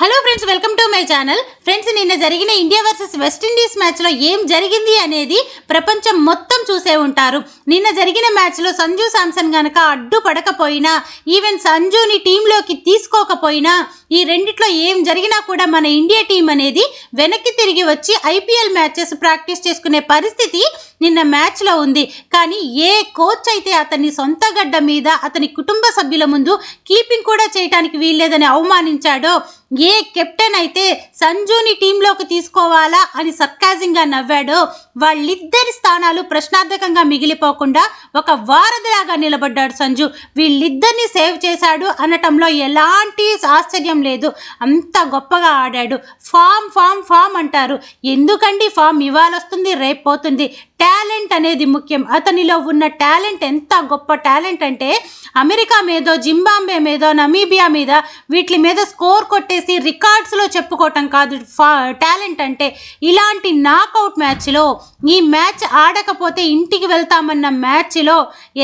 Hello friends, welcome to my channel. Friends, నిన్న జరిగిన India versus West Indies మ్యాచ్లో ఏం జరిగింది అనేది ప్రపంచం మొత్తం చూసే ఉంటారు. నిన్న జరిగిన మ్యాచ్లో సంజు శాంసన్ కనుక అడ్డుపడకపోయినా, ఈవెన్ సంజుని టీంలోకి తీసుకోకపోయినా, ఈ రెండిట్లో ఏం జరిగినా కూడా మన ఇండియా టీం అనేది వెనక్కి తిరిగి వచ్చి ఐపీఎల్ మ్యాచెస్ ప్రాక్టీస్ చేసుకునే పరిస్థితి నిన్న మ్యాచ్లో ఉంది. కానీ ఏ కోచ్ అయితే అతని సొంత గడ్డ మీద అతని కుటుంబ సభ్యుల ముందు కీపింగ్ కూడా చేయడానికి వీల్లేదని అవమానించాడో, ఏ కెప్టెన్ అయితే సంజుని టీంలోకి తీసుకోవాలా అని సర్కాజింగ్గా నవ్వాడో, వాళ్ళిద్దరి స్థానాలు ప్రశ్నార్థకంగా మిగిలిపోకుండా ఒక వారధిలాగా నిలబడ్డాడు సంజు. వీళ్ళిద్దరిని సేవ్ చేశాడు అనటంలో ఎలాంటి ఆశ్చర్యం లేదు. అంత గొప్పగా ఆడాడు. ఫామ్ అంటారు. ఎందుకండి ఫామ్? ఇవాళ వస్తుంది, రేపు పోతుంది. టాలెంట్ అనేది ముఖ్యం. అతనిలో ఉన్న టాలెంట్ ఎంత గొప్ప టాలెంట్ అంటే, అమెరికా మీదో, జింబాబ్వే మీదో, నమీబియా మీద, వీటి మీద స్కోర్ కొట్టేసి రికార్డ్స్లో చెప్పుకోవటం కాదు టాలెంట్ అంటే. ఇలాంటి నాకౌట్ మ్యాచ్లో, ఈ మ్యాచ్ ఆడకపోతే ఇంటికి వెళ్తామన్న మ్యాచ్లో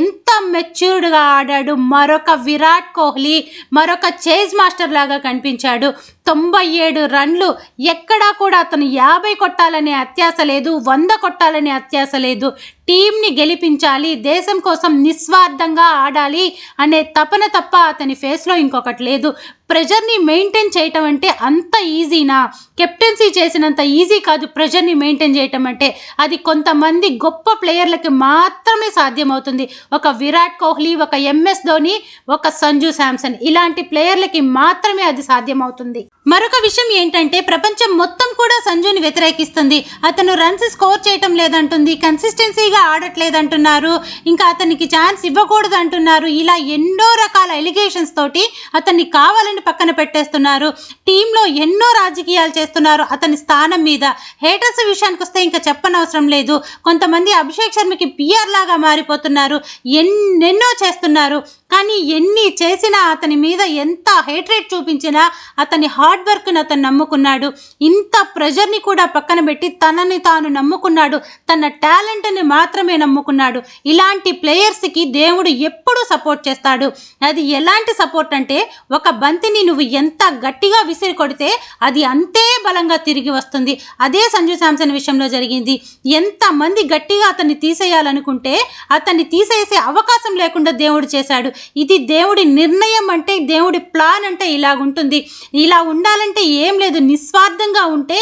ఎంత మెచ్యూర్డ్గా ఆడాడు. మరొక విరాట్ కోహ్లీ, మరొక చేజ్ మాస్టర్ లాగా కనిపించాడు. 97 రన్లు. ఎక్కడా కూడా అతను 50 కొట్టాలనే అత్యాశ లేదు, 100 కొట్టాలనే అత్యాశ లేదు. టీంని గెలిపించాలి, దేశం కోసం నిస్వార్థంగా ఆడాలి అనే తపన తప్ప అతని ఫేస్లో ఇంకొకటి లేదు. ప్రెజర్ని మెయింటైన్ చేయటం అంటే అంత ఈజీనా? కెప్టెన్సీ చేసినంత ఈజీ కాదు ప్రెజర్ని మెయింటైన్ చేయటం అంటే. అది కొంతమంది గొప్ప ప్లేయర్లకి మాత్రమే సాధ్యమవుతుంది. ఒక విరాట్ కోహ్లీ, ఒక ఎంఎస్ ధోని, ఒక సంజు శాంసన్, ఇలాంటి ప్లేయర్లకి మాత్రమే అది సాధ్యమవుతుంది. మరొక విషయం ఏంటంటే, ప్రపంచం మొత్తం కూడా సంజుని వ్యతిరేకిస్తుంది. అతను రన్స్ స్కోర్ చేయటం లేదంటుంది, కన్సిస్టెన్సీగా ఆడట్లేదంటున్నారు, ఇంకా అతనికి ఛాన్స్ ఇవ్వకూడదు అంటున్నారు. ఇలా ఎన్నో రకాల ఎలిగేషన్స్ తోటి అతన్ని కావాలని పక్కన పెట్టేస్తున్నారు. టీంలో ఎన్నో రాజకీయాలు చేస్తున్నారు అతని స్థానం మీద. హేటర్స్ విషయానికి వస్తే ఇంకా చెప్పనవసరం లేదు. కొంతమంది అభిషేక్ శర్మకి పిఆర్ లాగా మారిపోతున్నారు. ఎన్నెన్నో చేస్తున్నారు. కానీ ఎన్ని చేసినా, అతని మీద ఎంత హేట్రేట్ చూపించినా, అతని హార్డ్ వర్క్ని అతను నమ్ముకున్నాడు. ఇంత ప్రెజర్ని కూడా పక్కన పెట్టి తనని తాను నమ్ముకున్నాడు. తన టాలెంట్ని మాత్రమే నమ్ముకున్నాడు. ఇలాంటి ప్లేయర్స్కి దేవుడు ఎప్పుడూ సపోర్ట్ చేస్తాడు. అది ఎలాంటి సపోర్ట్ అంటే, ఒక బంతిని నువ్వు ఎంత గట్టిగా విసిరి కొడితే అది అంతే బలంగా తిరిగి వస్తుంది. అదే సంజు శాంసన్ విషయంలో జరిగింది. ఎంతమంది గట్టిగా అతన్ని తీసేయాలనుకుంటే అతన్ని తీసేసే అవకాశం లేకుండా దేవుడు చేశాడు. ఇది దేవుడి నిర్ణయం అంటే, దేవుడి ప్లాన్ అంటే ఇలాగుంటుంది. ఇలా ఉండాలంటే ఏం లేదు, నిస్వార్థంగా ఉంటే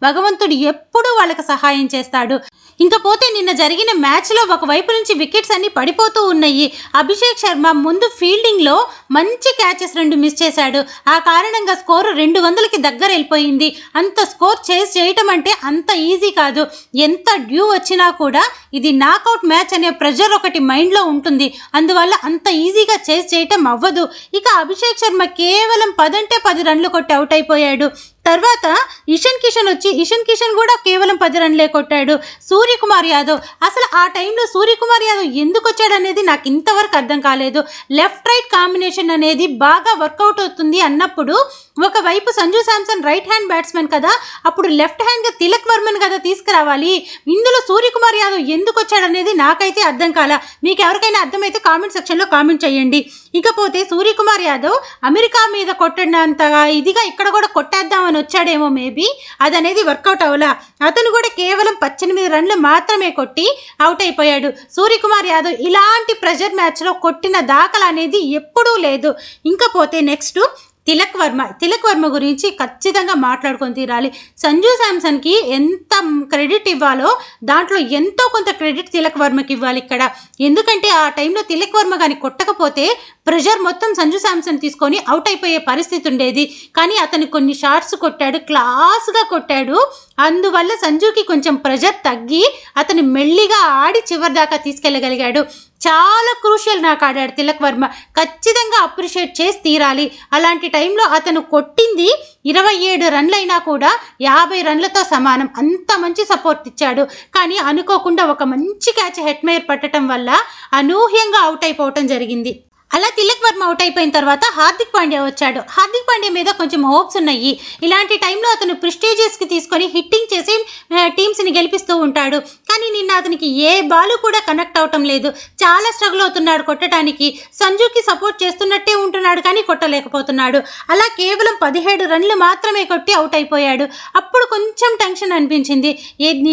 భగవంతుడు ఎప్పుడూ వాళ్ళకి సహాయం చేస్తాడు. ఇంకపోతే నిన్న జరిగిన మ్యాచ్లో ఒకవైపు నుంచి వికెట్స్ అన్ని పడిపోతూ ఉన్నాయి. అభిషేక్ శర్మ ముందు ఫీల్డింగ్లో మంచి క్యాచెస్ 2 మిస్ చేశాడు. ఆ కారణంగా స్కోరు 200కి దగ్గర వెళ్ళిపోయింది. అంత స్కోర్ చేయటం అంటే అంత ఈజీ కాదు. ఎంత డ్యూ వచ్చినా కూడా ఇది నాకౌట్ మ్యాచ్ అనే ప్రెషర్ ఒకటి మైండ్లో ఉంటుంది. అందువల్ల అంత ఈజీగా చేయటం అవ్వదు. ఇక అభిషేక్ శర్మ కేవలం 10 అంటే 10 రన్లు కొట్టి అవుట్ అయిపోయాడు. తర్వాత ఇషాన్ కిషన్ కూడా కేవలం 10 రన్లే కొట్టాడు. సూర్యకుమార్ యాదవ్, అసలు ఆ టైంలో సూర్యకుమార్ యాదవ్ ఎందుకు వచ్చాడు అనేది నాకు ఇంతవరకు అర్థం కాలేదు. లెఫ్ట్ రైట్ కాంబినేషన్ అనేది బాగా వర్కౌట్ అవుతుంది అన్నప్పుడు, ఒకవైపు Sanju Samson right hand batsmen కదా, అప్పుడు లెఫ్ట్ హ్యాండ్గా తిలక్ వర్మన్ కదా తీసుకురావాలి. ఇందులో సూర్యకుమార్ యాదవ్ ఎందుకు వచ్చాడు అనేది నాకైతే అర్థం కాల. మీకు ఎవరికైనా అర్థమైతే కామెంట్ సెక్షన్లో కామెంట్ చేయండి. ఇకపోతే సూర్యకుమార్ యాదవ్ అమెరికా మీద కొట్టినంతగా ఇదిగా ఇక్కడ కూడా కొట్టేద్దామని వచ్చాడేమో, మేబీ అదనేది వర్కౌట్ అవ్వలా. అతను కూడా కేవలం 18 రన్లు మాత్రమే కొట్టి అవుట్ అయిపోయాడు. సూర్యకుమార్ యాదవ్ ఇలాంటి ప్రెషర్ మ్యాచ్లో కొట్టిన దాఖలా అనేది ఎప్పుడూ లేదు. ఇంకపోతే నెక్స్ట్ తిలక్ వర్మ గురించి ఖచ్చితంగా మాట్లాడుకొని తీరాలి. సంజు శాంసన్కి ఎంత క్రెడిట్ ఇవ్వాలో దాంట్లో ఎంతో కొంత క్రెడిట్ తిలక్ వర్మకి ఇవ్వాలి ఇక్కడ. ఎందుకంటే ఆ టైంలో తిలక్ వర్మ కానీ కొట్టకపోతే ప్రెషర్ మొత్తం సంజు శాంసన్ తీసుకొని అవుట్ అయిపోయే పరిస్థితి ఉండేది. కానీ అతను కొన్ని షాట్స్ కొట్టాడు, క్లాస్గా కొట్టాడు. అందువల్ల సంజుకి కొంచెం ప్రెషర్ తగ్గి అతను మెల్లిగా ఆడి చివరి దాకా తీసుకెళ్ళగలిగాడు. చాలా క్రూషియల్ నాకు ఆడాడు తిలక్ వర్మ. ఖచ్చితంగా అప్రిషియేట్ చేసి తీరాలి. అలాంటి టైంలో అతను కొట్టింది 27 రన్లైనా కూడా 50 రన్లతో సమానం. అంత మంచి సపోర్ట్ ఇచ్చాడు. కానీ అనుకోకుండా ఒక మంచి క్యాచ్ హెట్మేయర్ పట్టడం వల్ల అనూహ్యంగా అవుట్ అయిపోవటం జరిగింది. అలా తిలక్ వర్మ అవుట్ అయిపోయిన తర్వాత హార్దిక్ పాండ్యా వచ్చాడు. హార్దిక్ పాండ్యా మీద కొంచెం హోప్స్ ఉన్నాయి. ఇలాంటి టైంలో అతను ప్రెస్టీజియస్కి తీసుకొని హిట్టింగ్ చేసి టీమ్స్ని గెలిపిస్తూ ఉంటాడు. కానీ నిన్న అతనికి ఏ బాలు కూడా కనెక్ట్ అవటం లేదు. చాలా స్ట్రగుల్ అవుతున్నాడు కొట్టడానికి. సంజుకి సపోర్ట్ చేస్తున్నట్టే ఉంటున్నాడు కానీ కొట్టలేకపోతున్నాడు. అలా కేవలం 17 రన్లు మాత్రమే కొట్టి అవుట్ అయిపోయాడు. అప్పుడు కొంచెం టెన్షన్ అనిపించింది,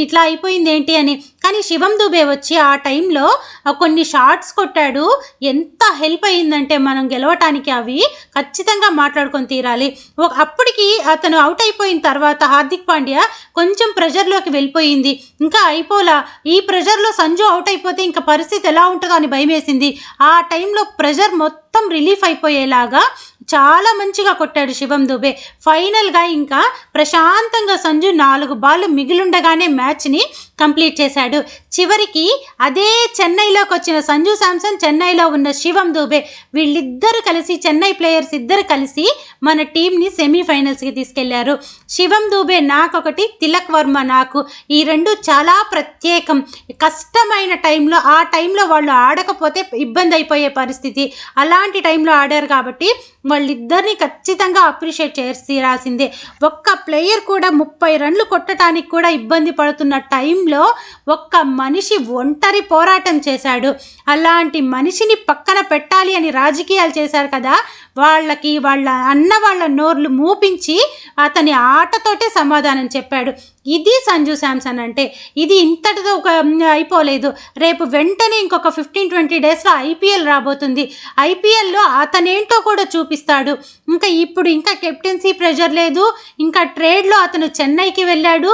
ఇట్లా అయిపోయింది ఏంటి అని. కానీ శివం దూబే వచ్చి ఆ టైంలో కొన్ని షాట్స్ కొట్టాడు. ఎంత హెల్ప్ అయిందంటే మనం గెలవటానికి అవి ఖచ్చితంగా మాట్లాడుకొని తీరాలి. అప్పటికి అతను అవుట్ అయిపోయిన తర్వాత హార్దిక్ పాండ్యా కొంచెం ప్రెషర్లోకి వెళ్ళిపోయింది. ఇంకా అయిపోలా, ఈ ప్రెషర్లో సంజు అవుట్ అయిపోతే ఇంకా పరిస్థితి ఎలా ఉంటుందో అని భయం వేసింది. ఆ టైంలో ప్రెషర్ మొత్తం రిలీఫ్ అయిపోయేలాగా చాలా మంచిగా కొట్టాడు శివం దూబే. ఫైనల్గా ఇంకా ప్రశాంతంగా సంజు 4 బాళ్ళు మిగిలుండగానే మ్యాచ్ని కంప్లీట్ చేశాడు. చివరికి అదే చెన్నైలోకి వచ్చిన సంజు శాంసన్, చెన్నైలో ఉన్న శివం దూబే, వీళ్ళిద్దరూ కలిసి, చెన్నై ప్లేయర్స్ ఇద్దరు కలిసి మన టీంని సెమీఫైనల్స్కి తీసుకెళ్లారు. శివం దూబే నాకొకటి, తిలక్ వర్మ నాకు. ఈ రెండు చాలా ప్రత్యేకం. కష్టమైన టైంలో, ఆ టైంలో వాళ్ళు ఆడకపోతే ఇబ్బంది అయిపోయే పరిస్థితి, అలాంటి టైంలో ఆడారు కాబట్టి వాళ్ళిద్దరిని ఖచ్చితంగా అప్రిషియేట్ చేయాల్సిందే. ఒక్క ప్లేయర్ కూడా 30 రన్లు కొట్టడానికి కూడా ఇబ్బంది పడుతున్న టైంలో ఒక్క మనిషి ఒంటరి పోరాటం చేశాడు. అలాంటి మనిషిని పక్కన పెట్టాలి అని రాజకీయాలు చేశారు కదా, వాళ్ళ నోర్లు మూపించి అతని ఆటతోటే సమాధానం చెప్పాడు. ఇది సంజు శాంసన్ అంటే. ఇది ఇంతటితో అయిపోలేదు. రేపు వెంటనే ఇంకొక 15-20 డేస్లో ఐపీఎల్ రాబోతుంది. ఐపీఎల్లో అతనేంటో కూడా చూపిస్తాడు. ఇంకా కెప్టెన్సీ ప్రెషర్ లేదు. ఇంకా ట్రేడ్లో అతను చెన్నైకి వెళ్ళాడు.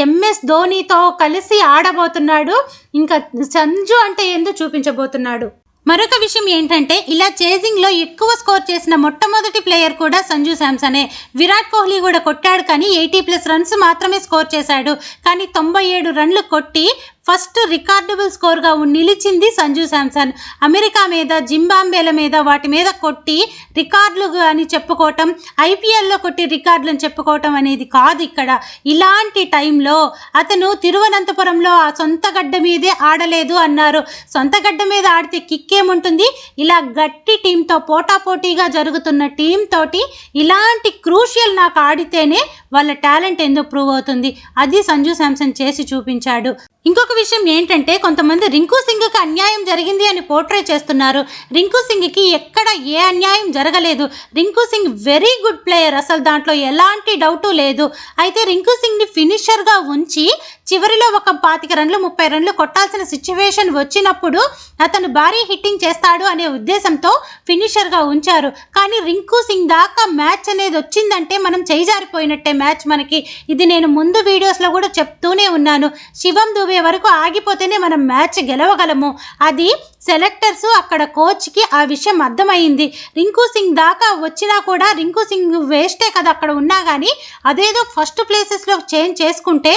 ఎంఎస్ ధోనితో కలిసి ఆడబోతున్నాడు. ఇంకా సంజు అంటే ఏందో చూపించబోతున్నాడు. మరొక విషయం ఏంటంటే, ఇలా చేజింగ్లో ఎక్కువ స్కోర్ చేసిన మొట్టమొదటి ప్లేయర్ కూడా సంజు శాంసనే. విరాట్ కోహ్లీ కూడా కొట్టాడు కానీ 80+ రన్స్ మాత్రమే స్కోర్ చేశాడు. కానీ 97 రన్లు కొట్టి ఫస్ట్ రికార్డబుల్ స్కోర్గా నిలిచింది సంజు శాంసన్. అమెరికా మీద, జింబాబ్వేల మీద, వాటి మీద కొట్టి రికార్డులు అని చెప్పుకోవటం, ఐపీఎల్లో కొట్టి రికార్డులు అని చెప్పుకోవటం అనేది కాదు ఇక్కడ. ఇలాంటి టైంలో అతను తిరువనంతపురంలో ఆ సొంత గడ్డ మీదే ఆడలేదు అన్నారు. సొంత గడ్డ మీద ఆడితే కిక్కేముంటుంది? ఇలా గట్టి టీంతో, పోటాపోటీగా జరుగుతున్న టీం తోటి ఇలాంటి క్రూషియల్ నాకు ఆడితేనే వాళ్ళ టాలెంట్ ఏందో ప్రూవ్ అవుతుంది. అది సంజు శాంసన్ చేసి చూపించాడు. ఇంకొక విషయం ఏంటంటే, కొంతమంది రింకు సింగ్కి అన్యాయం జరిగింది అని పోర్ట్రే చేస్తున్నారు. రింకు సింగ్కి ఎక్కడ ఏ అన్యాయం జరగలేదు. Rinku Singh very good player, అసలు దాంట్లో ఎలాంటి డౌటు లేదు. అయితే రింకు సింగ్ని ఫినిషర్గా ఉంచి చివరిలో ఒక 25 రన్లు 30 రన్లు కొట్టాల్సిన సిచ్యువేషన్ వచ్చినప్పుడు అతను భారీ హిట్టింగ్ చేస్తాడు అనే ఉద్దేశంతో ఫినిషర్గా ఉంచారు. కానీ రింకు సింగ్ దాకా మ్యాచ్ అనేది వచ్చిందంటే మనం చేజారిపోయినట్టే మ్యాచ్ మనకి. ఇది నేను ముందు వీడియోస్లో కూడా చెప్తూనే ఉన్నాను. శివం దూబే వరకు ఆగిపోతేనే మనం మ్యాచ్ గెలవగలము. అది సెలెక్టర్స్, అక్కడ కోచ్కి ఆ విషయం అర్థమైంది. రింకు సింగ్ దాకా వచ్చినా కూడా రింకు సింగ్ వేస్టే కదా అక్కడ ఉన్నా కానీ, అదేదో ఫస్ట్ ప్లేసెస్లో చేంజ్ చేసుకుంటే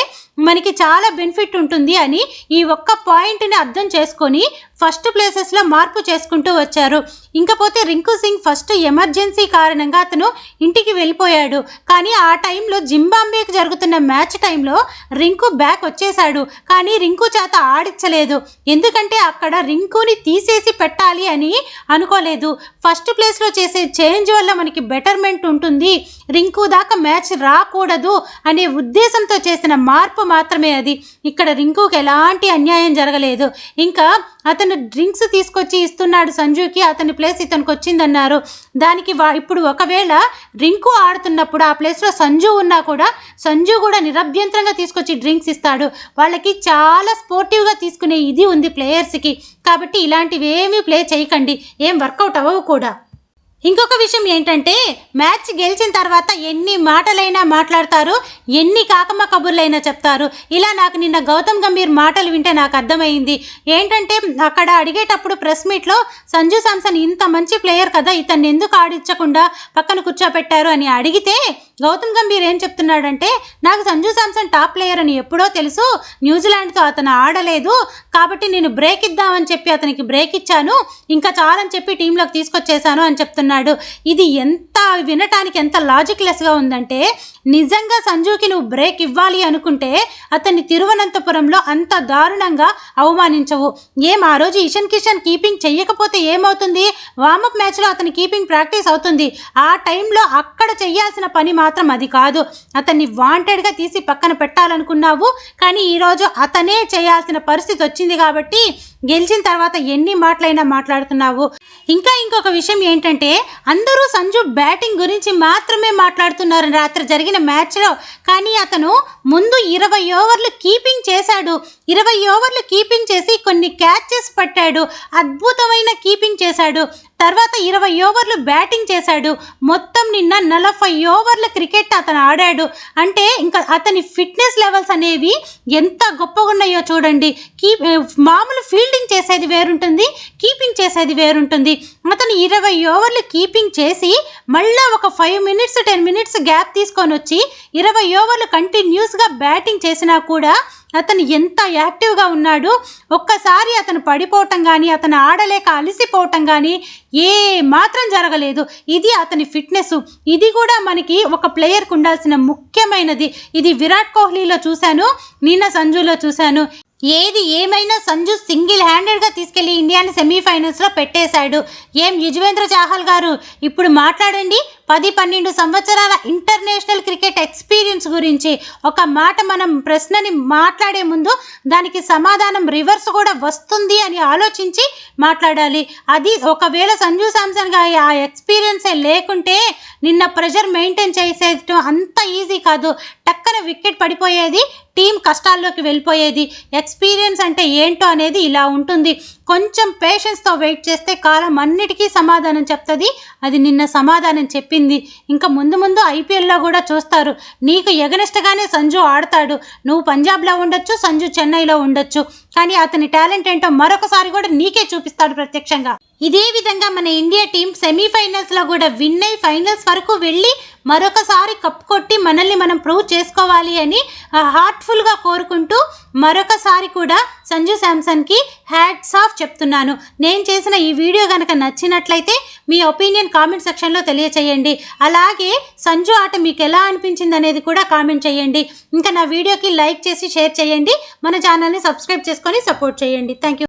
మనకి చాలా బెనిఫిట్ ఉంటుంది అని ఈ ఒక్క పాయింట్ని అర్థం చేసుకొని ఫస్ట్ ప్లేసెస్లో మార్పు చేసుకుంటూ వచ్చారు. ఇంకపోతే రింకు సింగ్ ఫస్ట్ ఎమర్జెన్సీ కారణంగా అతను ఇంటికి వెళ్ళిపోయాడు. కానీ ఆ టైంలో జింబాబ్వేకి జరుగుతున్న మ్యాచ్ టైంలో రింకు బ్యాక్ వచ్చేశాడు. కానీ రింకు చేత ఆడించలేదు. ఎందుకంటే అక్కడ రింకుని తీసేసి పెట్టాలి అని అనుకోలేదు. ఫస్ట్ ప్లేస్లో చేసే చేంజ్ వల్ల మనకి బెటర్మెంట్ ఉంటుంది, రింకు దాకా మ్యాచ్ రాకూడదు అనే ఉద్దేశంతో చేసిన మార్పు మాత్రమే అది. ఇక్కడ రింకుకి ఎలాంటి అన్యాయం జరగలేదు. ఇంకా అతను డ్రింక్స్ తీసుకొచ్చి ఇస్తున్నాడు సంజుకి, అతని ప్లేస్ ఇతనికి వచ్చిందన్నారు. దానికి ఇప్పుడు ఒకవేళ రింకు ఆడుతున్నప్పుడు ఆ ప్లేస్లో సంజు ఉన్నా కూడా సంజు కూడా నిరభ్యంతరంగా తీసుకొచ్చి డ్రింక్స్ ఇస్తాడు. వాళ్ళకి చాలా స్పోర్టివ్గా తీసుకునే ఇది ఉంది ప్లేయర్స్కి. కాబట్టి ఇలాంటివి ఏమీ ప్లే చేయకండి, ఏం వర్కౌట్ అవ్వవు కూడా. ఇంకొక విషయం ఏంటంటే, మ్యాచ్ గెలిచిన తర్వాత ఎన్ని మాటలైనా మాట్లాడతారు, ఎన్ని కాకమ్మ కబుర్లైనా చెప్తారు. ఇలా నాకు నిన్న గౌతమ్ గంభీర్ మాటలు వింటే నాకు అర్థమైంది. ఏంటంటే అక్కడ అడిగేటప్పుడు ప్రెస్ మీట్లో సంజు శాంసన్ ఇంత మంచి ప్లేయర్ కదా, ఇతన్ని ఎందుకు ఆడించకుండా పక్కన కూర్చోపెట్టారు అని అడిగితే గౌతమ్ గంభీర్ ఏం చెప్తున్నాడంటే, నాకు సంజు శాంసన్ టాప్ ప్లేయర్ అని ఎప్పుడో తెలుసు, న్యూజిలాండ్తో అతను ఆడలేదు కాబట్టి నేను బ్రేక్ ఇద్దామని చెప్పి అతనికి బ్రేక్ ఇచ్చాను, ఇంకా చాలని చెప్పి టీంలోకి తీసుకొచ్చేసాను అని చెప్తున్నాడు. ఇది ఎంత వినటానికి ఎంత లాజిక్లెస్గా ఉందంటే, నిజంగా సంజుకి నువ్వు బ్రేక్ ఇవ్వాలి అనుకుంటే అతన్ని తిరువనంతపురంలో అంత దారుణంగా అవమానించవు. ఆ రోజు ఇషన్ కిషన్ కీపింగ్ చెయ్యకపోతే ఏమవుతుంది? వార్మప్ మ్యాచ్లో అతని కీపింగ్ ప్రాక్టీస్ అవుతుంది. ఆ టైంలో అక్కడ చెయ్యాల్సిన పని మాత్రం అది కాదు. అతన్ని వాంటెడ్గా తీసి పక్కన పెట్టాలనుకున్నావు, కానీ ఈరోజు అతనే చేయాల్సిన పరిస్థితి వచ్చింది కాబట్టి గెలిచిన తర్వాత ఎన్ని మాటలైనా మాట్లాడుతున్నావు. ఇంకొక విషయం ఏంటంటే, అందరూ సంజు బ్యాటింగ్ గురించి మాత్రమే మాట్లాడుతున్నారు రాత్రి జరిగిన మ్యాచ్లో. కానీ అతను ముందు 20 ఓవర్లు కీపింగ్ చేశాడు. 20 ఓవర్లు కీపింగ్ చేసి కొన్ని క్యాచెస్ పట్టాడు, అద్భుతమైన కీపింగ్ చేశాడు. తర్వాత 20 ఓవర్లు బ్యాటింగ్ చేశాడు. మొత్తం నిన్న 40 ఓవర్ల క్రికెట్ అతను ఆడాడు. అంటే ఇంకా అతని ఫిట్నెస్ లెవెల్స్ అనేవి ఎంత గొప్పగా ఉన్నాయో చూడండి. మామూలు ఫీల్డింగ్ చేసేది వేరుంటుంది, కీపింగ్ చేసేది వేరుంటుంది. అతను 20 ఓవర్లు కీపింగ్ చేసి మళ్ళీ ఒక 5 మినిట్స్ 10 మినిట్స్ గ్యాప్ తీసుకొని వచ్చి 20 ఓవర్లు కంటిన్యూస్గా బ్యాటింగ్ చేసినా కూడా అతను ఎంత యాక్టివ్గా ఉన్నాడు. ఒక్కసారి అతను పడిపోవటం కానీ, అతను ఆడలేక అలసిపోవటం కానీ ఏ మాత్రం జరగలేదు. ఇది అతని ఫిట్నెస్. ఇది కూడా మనకి ఒక ప్లేయర్కి ఉండాల్సిన ముఖ్యమైనది. ఇది విరాట్ కోహ్లీలో చూశాను, నిన్న సంజులో చూశాను. ఏది ఏమైనా సంజు సింగిల్ హ్యాండెడ్గా తీసుకెళ్లి ఇండియాని సెమీఫైనల్స్లో పెట్టేశాడు. యుజ్వేంద్ర చాహల్ గారు ఇప్పుడు మాట్లాడండి. 10-12 సంవత్సరాల ఇంటర్నేషనల్ క్రికెట్ ఎక్స్పీరియన్స్ గురించి ఒక మాట, మనం ప్రశ్నని మాట్లాడే ముందు దానికి సమాధానం రివర్స్ కూడా వస్తుంది అని ఆలోచించి మాట్లాడాలి. అది ఒకవేళ సంజు శాంసన్ గారి ఆ ఎక్స్పీరియన్సే లేకుంటే నిన్న ప్రెషర్ మెయింటైన్ చేసేయటం అంత ఈజీ కాదు. టక్కన వికెట్ పడిపోయేది, టీం కష్టాల్లోకి వెళ్ళిపోయేది. ఎక్స్పీరియన్స్ అంటే ఏంటో అనేది ఇలా ఉంటుంది. కొంచెం పేషెన్స్తో వెయిట్ చేస్తే కాలం అన్నిటికీ సమాధానం చెప్తుంది. అది నిన్న సమాధానం చెప్పింది. ఇంకా ముందు ముందు ఐపీఎల్లో కూడా చూస్తారు. నీకు ఎగనెస్ట్గానే సంజు ఆడతాడు. నువ్వు పంజాబ్లో ఉండొచ్చు, సంజు చెన్నైలో ఉండొచ్చు, కానీ అతని టాలెంట్ ఏంటో మరొకసారి కూడా నీకే చూపిస్తాడు ప్రత్యక్షంగా. ఇదే విధంగా మన ఇండియా టీం సెమీఫైనల్స్లో కూడా విన్ అయి ఫైనల్స్ వరకు వెళ్ళి మరొకసారి కప్ కొట్టి మనల్ని మనం ప్రూవ్ చేసుకోవాలి అని హార్ట్ఫుల్గా కోరుకుంటూ మరొకసారి కూడా సంజు శాంసన్కి హ్యాట్స్ ఆఫ్ చెప్తున్నాను. నేను చేసిన ఈ వీడియో కనుక నచ్చినట్లయితే మీ ఒపీనియన్ కామెంట్ సెక్షన్లో తెలియచేయండి. అలాగే సంజు ఆట మీకు ఎలా అనిపించింది అనేది కూడా కామెంట్ చేయండి. ఇంకా నా వీడియోకి లైక్ చేసి షేర్ చేయండి. మన ఛానల్ని సబ్స్క్రైబ్ చేసుకొని సపోర్ట్ చేయండి. Thank you.